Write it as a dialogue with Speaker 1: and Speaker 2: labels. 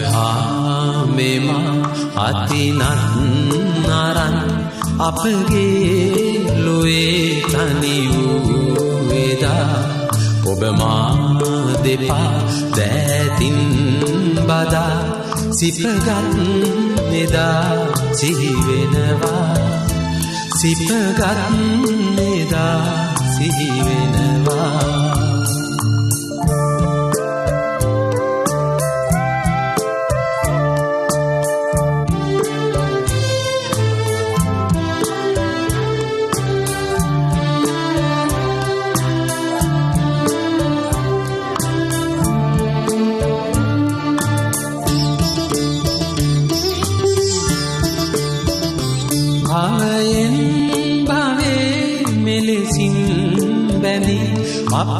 Speaker 1: හා මෙමා අතිනත් නරන් අපගේ ලොවේ තනි වූ එදා ඔබ මා දෙපා දෑතින් බදා සිපගත් එදා සිහිවෙනවා සිපගත් එදා සිහිවෙනවා භවයෙන් භවේ මෙලෙසින් බැඳි අප